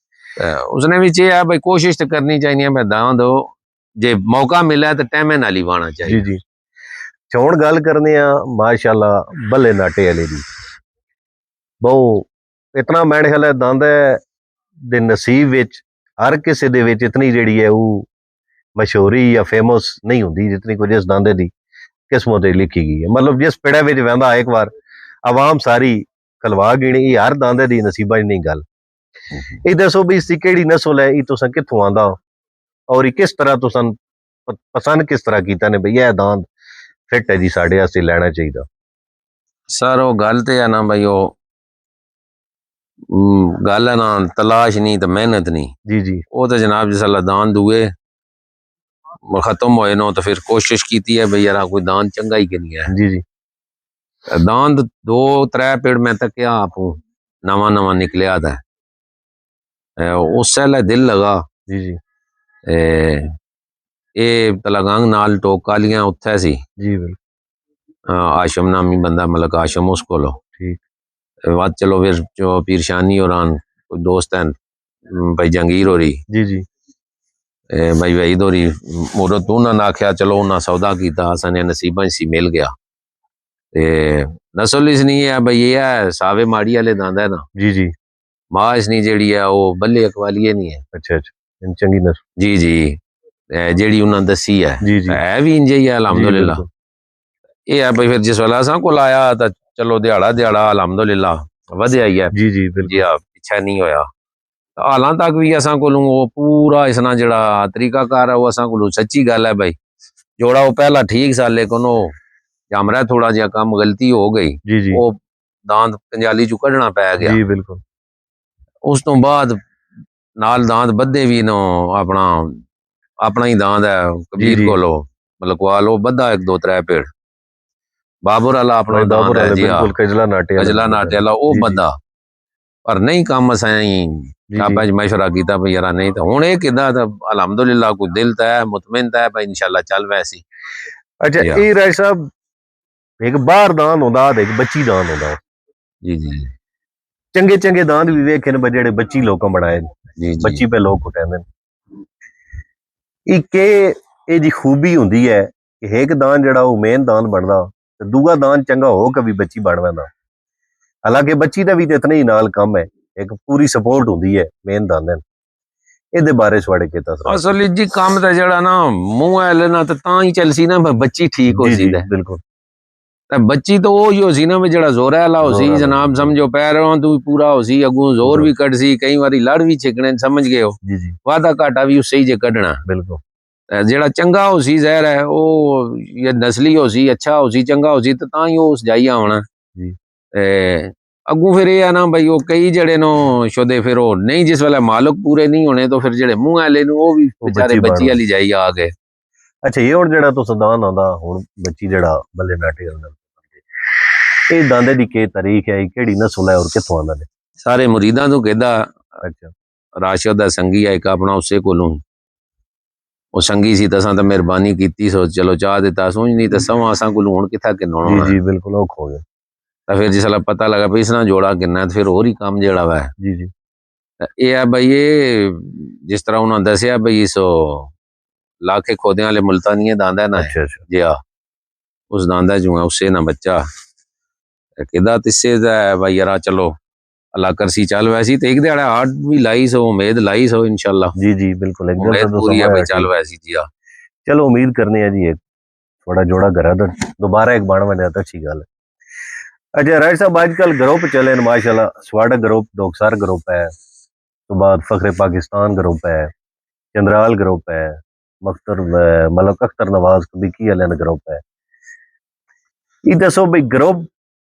उसने भी चाहिए भाई कोशिश तो करनी चाहिए मैं दांद हो जे मौका मिला तो टाइम नाल ही वाना जी चाहिए जी चौन गल करने माशाल्लाह भले नाटे वाले दी बहु इतना मैंने ख्याल है दांद दे नसीब विच हर किसी दे विच इतनी जेड़ी है वो मशहूरी या फेमस नहीं होंदी जितनी कुछ इस दांदे दी किस्मत लिखी गई है मतलब जिस पेड़ा विच वहदा एक बार आवाम सारी कलवा गिनी ये हर दांदे दी नसीबा नहीं गल ये दसो भी इसकी केड़ी नस्ल है ये तुसा कित्थों आंदा और ये किस तरह तुसा पसंद किस तरह कीता ने भई यह दांद फिट है जी साढ़े वास्ते लेना चाहिए सर वो गल तो है ना भाई वो गल है ना तलाश नहीं तो मेहनत नहीं जी जी वो तो जनाब जिसला दान दुए खत्म होए ना तो फिर कोशिश की है भाई यार कोई दान चंगा ही कि नहीं है जी जी दान दो त्रै पेड़ मैं तक क्या आप नवा नवा निकलिया था उस वेले दिल लगा जी जी ये तलागंग नाल टोकालियां उत्थे सी जी बिल्कुल आशम नामी बंदा मलक आशम उस कोलो ठीक बात चलो फिर जो पीरशानी और कोई दोस्त हैं भाई जहांगीर होरी जी जी भाई वहीद होरी मूरत उन्होंने आख्या चलो उन्हें सौदा किया असाने नसीबा सी मिल गया ते नस्ल इसनी है भाई ये है सावे माड़ी वाले दांदा है ना जी जी मां इसनी जेड़ी है वो बल्ले अकवाली नहीं है अच्छा अच्छा चंगी नस्ल जी जी जेड़ी उन्हें दसी जी जी है भी इंजे ही है जी अलहमदुलिल्लाह बिल्कुल ये है भाई फिर जिस वेला असा को आया तो चलो दिहाड़ा अलहमदुलिल्लाह वधिया ही है जी जी जी बिल्कुल हाँ पिछा नहीं होया हालां तक भी असा को वो पूरा इसना जड़ा तरीकाकार है वो असा को सच्ची गल है भाई जोड़ा वो पहला ठीक सा लेकिन वो जामरा थोड़ा जिहा काम गलती हो गई जी जी वो दांत कंजाली चू कढ़ना पै गया जी बिल्कुल उस तो बाद नाल दांत बद्धे भी नो अपना अपना ही दांत है जी कबीर जी कोलो मतलब लो बद्धा एक दो त्रै पेड़ बाबुर वाला अपना भाई दांत बाबर है वाले जी हाँ बिल्कुल कजला नाटे वाले कजला दांद नाटे है वाला वो जी जी बद्धा पर नहीं काम असाई जी जी आप मशवरा किया भाई यार नहीं तो हूँ ये कि अलहमदुलिल्लाह कोई दिल तो है मुतमिन तो है भाई इंशाल्लाह चल वैसी अच्छा जी हाँ ये राय साहब एक बाहर दान होंदा ते एक बच्ची दान होंदा जी जी चंगे चंगे दान भी वेखे ने जेड़े बच्ची लोग बनाए जी जी बच्ची पे लोग कुटांदे एक ये जी खूबी होंदी है कि एक दान जड़ा वो मेन दान बनदा ते दूआ दान चंगा हो कभी बच्ची बन पैंदा हालांकि बच्ची का भी तो इतना ही नाल कम है एक पूरी सपोर्ट होंदी है मेन दाने ਇਹਦੇ ਬਾਰੇ ਤੁਹਾਡੇ ਕੀ ਤਸਰਾ असल जी काम तो जड़ा ना मुंह है लेना तो ही चलसी ना भाई बच्ची ठीक हो जी सी जी बिल्कुल ते बच्ची तो वो ही हो सी ना भी जड़ा जोरा वाला हो सी जोर वाला जनाब जी समझो पैर तू पूरा हो सी अगू जोर भी कट सी कई बारी लड़ भी छिकने समझ गए हो जी जी वादा घाटा भी उससे ही जे कढ़ना बिल्कुल जेड़ा चंगा हो सी जहर है वो ये नस्ली हो सी अच्छा हो सी चंगा हो सी तो ही वो उस जाइया होना जी अगू फिर ये है ना भाई वो कई जड़े नो शुदे फिर वो नहीं जिस वेले मालिक पूरे नहीं होने तो फिर जड़े मुंह वाले वो भी वो बेचारे बच्ची बच्ची बन वाली जाइए आ गए अच्छा ये हुन जेड़ा तुस दान आंदा हुन बच्ची जेड़ा बल्ले नाटे वाला ਇਹ ਦਾਂਦੇ ਦੀ ਕੀ ਤਾਰੀਖ ਹੈ, ਕਿਹੜੀ ਨਸਲ ਹੈ ਔਰ ਕਿੱਥੋਂ ਆਉਂਦਾ ਨੇ? ਸਾਰੇ ਮੁਰੀਦਾਂ ਤੋਂ ਕਹਿੰਦਾ ਅੱਛਾ ਰਾਸ਼ਦ ਦਾ ਸੰਗੀ ਆ ਇੱਕ ਆਪਣਾ ਉਸੇ ਕੋਲੋਂ ਉਹ ਸੰਗੀ ਸੀ ਤਾਂ ਤਾਂ ਮਿਹਰਬਾਨੀ ਕੀਤੀ ਸੋ ਚਲੋ ਚਾਹ ਦਿੱਤਾ ਸੋਝ ਨਹੀਂ ਤਾਂ ਸਮਾਂ ਅਸਾਂ ਕੋਲ ਹੁਣ ਕਿੱਥਾ ਕਿੰਨਾ ਜੀ ਜੀ ਬਿਲकुल ਔਖ ਹੋ ਗਿਆ। ਤਾਂ ਫਿਰ ਜਿਸਲਾ ਪਤਾ ਲੱਗਾ ਵੀ ਇਸ ਨਾਲ ਜੋੜਾ ਕਿੰਨਾ ਤੇ ਫਿਰ ਹੋਰ ਹੀ ਕੰਮ ਜਿਹੜਾ ਵਾ ਜੀ ਜੀ ਤਾਂ ਇਹ ਆ ਬਈ ਇਹ ਜਿਸ ਤਰ੍ਹਾਂ ਉਹਨਾਂ ਦੱਸਿਆ ਬਈ ਸੋ ਲਾਖੇ ਖੋਦਿਆਂ ਵਾਲੇ ਮੁਲਤਾਨੀਏ ਦਾਂਦਾ ਨਾ ਅੱਛਾ ਅੱਛਾ ਜਿਆ ਉਸ ਦਾਂਦਾ ਜੂਆ ਉਸੇ ਨਾ ਬੱਚਾ ਕਿਦਾ ਤਿਸੇ ਦਾ ਬਈ ਯਾਰਾ ਚਲੋ अल्लाह करसी चल वैसी तो एक दिहाड़ा हार्ट भी लाई सो उम्मीद लाई सो इंशाल्लाह जी जी बिल्कुल एक उम्मीद पूरी है भाई चल वैसी जी हाँ चलो उम्मीद करने हैं जी एक थोड़ा जोड़ा घर तो दोबारा एक बाण बन जाता अच्छी गल है। अच्छा राय साहब आजकल ग्रुप चले माशाल्लाह स्वाडा ग्रुप डोकसार ग्रुप है तो बाद फखरे पाकिस्तान ग्रुप है चंद्राल ग्रुप है मख्तर मलक अख्तर नवाज कबीकी वाले ग्रुप है। ये दसो भाई ग्रुप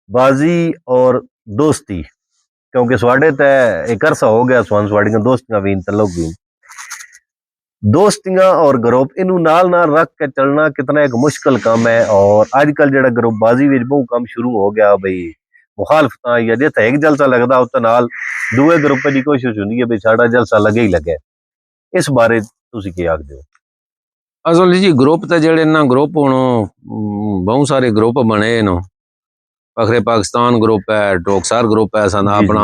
बाजी और दोस्ती क्योंकि स्वाडे तो एक अरसा हो गया स्वाडियां दोस्तियां भी तल्लुक भी दोस्तियां और ग्रुप इनू नाल नाल रख के चलना कितना एक मुश्किल काम है। और आजकल जेड़ा ग्रुप बाजी विच बहु काम शुरू हो गया भाई मुखालफतां या जिथे एक जलसा लगदा उत्ते नाल दूए ग्रुप की कोशिश हुंदी है भाई साडा जलसा लगे ही लगे। इस बारे तुसीं की आखदे हो? असल जी ग्रुप तो जेड़े ना ग्रुप हुण बहुत सारे ग्रुप बने नो फखरे पाकिस्तान ग्रुप है डोकसार ग्रुप है सन अपना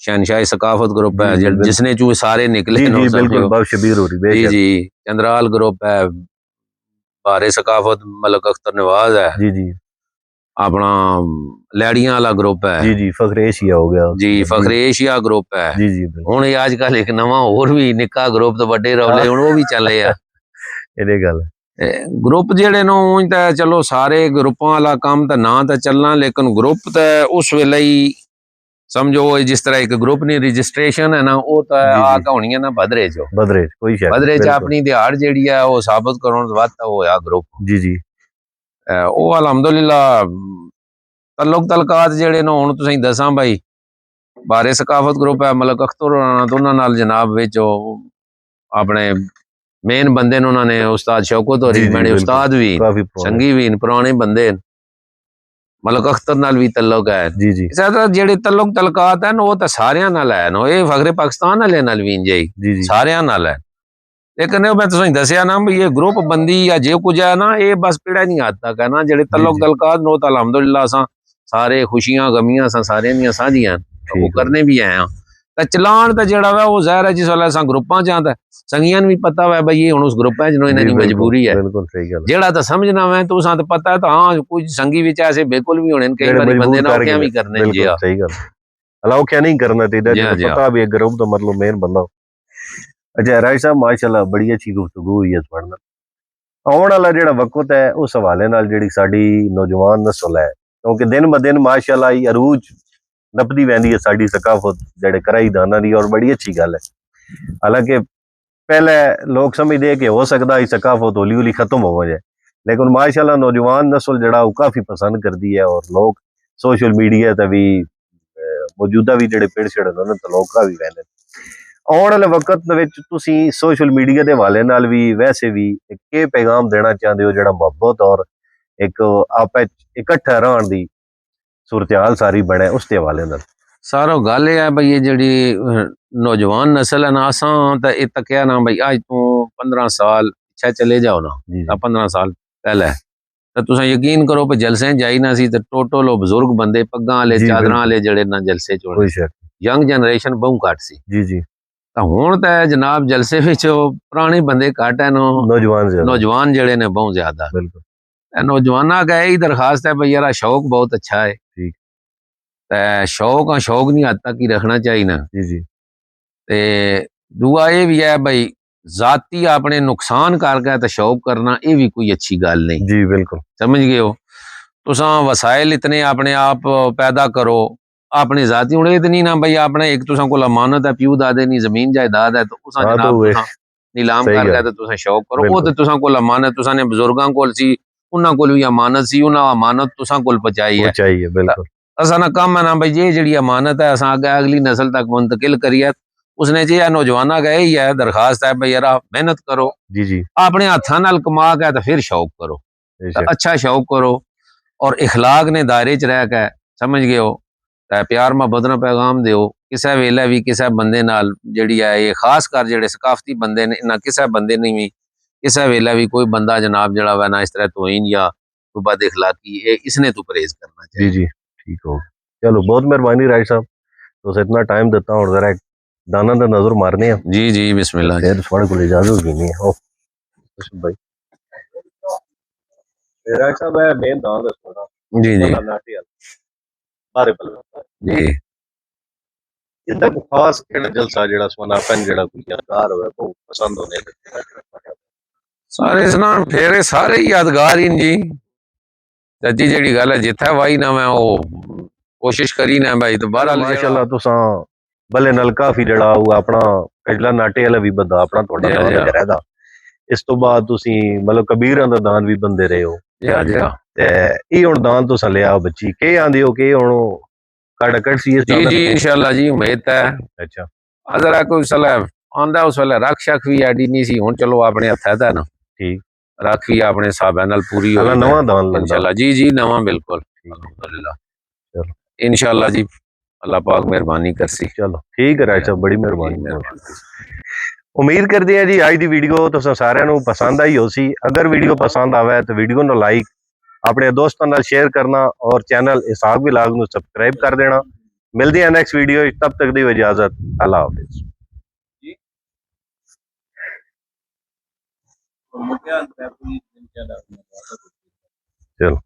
शहनशाही सकाफत ग्रुप है जिसने चू सारे निकले जी जी बिल्कुल बहुत शबीर हो रही जी जी चंद्राल ग्रुप है बारे सकाफत मलक अख्तर नवाज है जी जी अपना लैड़ियां वाला ग्रुप है जी जी फखरे एशिया हो गया जी फखरे एशिया ग्रुप है जी जी हुण अजकल एक नवा होर भी निक्का ग्रुप तो वड्डे रौले हुण वो भी चले आ ਇਹਦੇ ਗੱਲ ग्रुप जेड़े नो ऊं तो चलो सारे ग्रुपां वाला काम तो ना तो चलना लेकिन ग्रुप तो उस वेले ही समझो जिस तरह एक ग्रुप नी रजिस्ट्रेशन है ना वो तो आका होनी है ना बदरे चो कोई बदरे च अपनी दिहाड़ जेड़ी है वो साबित करोण वास्ते होया ग्रुप जी जी वो अलहमदुलिल्लाह तल्लुक तलकात जेड़े नो हुण तुसीं दसां भाई बारे सकाफत ग्रुप है मलक अख्तर तो उन्हां नाल जनाब विच अपने मेन बंदे ने उन्होंने उस्ताद शौकत होरी बने उस्ताद भी संगी भी पुराने बंदे मलक अख्तर नाल भी तल्लुक है जी जी जेड़े तल्लुक तलकात है वो तो सारियां नाल है नो ये फखरे पाकिस्तान वाले नाल भी जी जी सारियां नाल है लेकिन मैं तुसीं दसिया ना भी ये ग्रुप बंदी या जे कुछ है ना ये बस पीड़ा नहीं हाथ तक है ना जेड़े तल्लुक तलकात नो तो अलहमदुलिल्लाह असां सारे खुशियां गमियां असां सारे दियां साझियां वो करने भी आए हैं तो चलान तो जेड़ा वा वो ज़ाहिर है जिस वेले असां ग्रुपां च आंदा संगियां भी पता है भाई ये हुण उस ग्रुपां च इन्हां दी मजबूरी है बिल्कुल सही गल जेड़ा तो समझना है तो उसां तो पता है तो हाँ कुछ संगी विच ऐसे बिल्कुल भी होने कई बार बंदे ना क्या भी करने जी हां सही गल अलाउ क्या नहीं करना चाहिए पता भी ग्रुप तो मतलब मेन बंदा। अच्छा राय साहब माशाल्लाह बड़ी अच्छी गुफ्तगू हुई है तुहाडे नाल आउण वाला जेड़ा वक्त है उस हवाले नाल जेड़ी साडी नौजवान नस्ल है क्योंकि दिन ब दिन माशाल्लाह ही अरूज नपदी वैंदी है साडी सकाफत जेड़े कराई दाना दी और बड़ी अच्छी गल है। हालांकि पहले लोग समझते कि हो सकता है सकाफत हौली हौली खत्म हो जाए लेकिन माशाल्लाह नौजवान नस्ल जड़ा वो काफ़ी पसंद करती है और लोग सोशल मीडिया ते भी मौजूदा भी जेड़े पिंड छड़े उन्होंने तो लोग काफ़ी वहदे आने वाले वक्त विच तुसीं सोशल मीडिया के हवाले नाल भी वैसे भी के पैगाम देना चाहते हो जेड़ा मुहब्बत और एक आप इकट्ठा रहन दी सूरत हाल सारी बने उसके हवाले नाल? सारो गल है भाई ये जेड़ी नौजवान नस्ल है ना असां तो ये तकिया ना भाई अज तू 15 साल पीछे चले जाओ ना 15 साल पहले तो तुम यकीन करो कि जलसे जाई ना सी तो टोटल बजुर्ग बंदे पग्गां वाले चादरां वाले जेड़े ना जलसे च यंग जनरेशन बहुत घट सी जी जी तो हुण तो जनाब जलसे विच पुराने बंदे घट है नौजवान जेड़े ने बहुत ज्यादा बिल्कुल नौजवाना का यही दरखास्त है भाई यार शौक बहुत अच्छा है ठीक शौक नहीं हद तक ही रखना चाहिए ना जी जी ते दूआ ये भी है भाई जाती अपने नुकसान करके तो शौक करना ये भी कोई अच्छी गल नहीं जी बिल्कुल समझ गए हो तुसां वसाइल इतने अपने आप पैदा करो अपने जाती हुण इतनी ना भाई अपने एक तुसां कोल अमानत है प्यू दादे नी जमीन जायदाद है तो उसां जनाब नीलाम करके तो तुसां शौक करो वो तो तुसां कोल अमानत तुसां ने बुजुर्गां कोल सी उन्हां कोल भी अमानत सी उन्हां अमानत तुसां कोल पहुंचाई है बिल्कुल असा ना काम है ना भाई ये जी अमानत है असा अगली नस्ल तक मुंतकिल करिए उसने जी नौजवाना का यही है दरखास्त है भाई यार मेहनत करो जी जी अपने हाथा नाल कमा के तो फिर शौक करो तो अच्छा शौक करो और इखलाक ने दायरे च रह के समझ गए हो ते प्यार मुहब्बत ना पैगाम दिओ किसी वेले भी किसी बंदे नाल जिहड़ी है ये खास कर जिहड़े सकाफती बंदे ने ना किसी बंदे ने भी किसी वेले भी कोई बंदा जनाब जिहड़ा वा ना इस तरह तोहीन या कोई बद इखलाकी इसने तो परहेज करना जी चाहिए। जी ठीक हो गया। चलो बहुत मेहरबानी राय साहब तुस इतना टाइम दिता और जरा दाना दा नजर मारने हैं जी जी बिस्मिल्लाह जी। फिर थोड़े को इजाजत भी नहीं है भाई राय साहब है मेन दान दसो ना जी जी नाटी बारे बल्ला जी इतना को खास केड़ा जलसा जेड़ा सोनापन जेड़ा कोई यादगार होवे को पसंद होने सारे सनान फेरे सारे ही यादगार ही न जी चाची जेड़ी गल है जिथे वाई ना मैं वो कोशिश करी ना भाई तो बाहर माशाल्लाह तुसा भले नल काफी जेड़ा वो अपना कजला नाटे वाला भी बंदा अपना थोड़ा दान जी है दा इस तो बाद तुसी मतलब कबीरां दा दान भी बंदे रहे हो जी ते ई हुन दान तुसा लिया बच्ची के आंदी हो के हुन काड़ा कट सी इस जी दान जी इंशाल्लाह जी उम्मीद है अच्छा अगर कोई सला आंदा उस वेले रख शक भी एडी नहीं सी हुन चलो अपने हत्थ है ना ठीक रख भी अपने हिसाब नाल पूरी अला होई नवा दान लगदा इंशाल्लाह जी जी नवा बिल्कुल अल्हम्दुलिल्लाह चलो इंशाल्लाह जी अल्लाह पाक मेहरबानी करसी चलो ठीक है राय साहब बड़ी जी, मेहरबानी मेहरबानी उम्मीद करते हैं जी आज की वीडियो तुसा सारिਆਂ ਨੂੰ पसंद आई हो सी अगर वीडियो पसंद आवे तो वीडियो ਨੂੰ लाइक अपने दोस्तों ਨਾਲ शेयर करना और चैनल इसहाक विलाग ਨੂੰ सब्सक्राइब कर देना मिलते हैं नेक्स्ट वीडियो तब तक दी इजाजत अल्लाह हाफिज चलो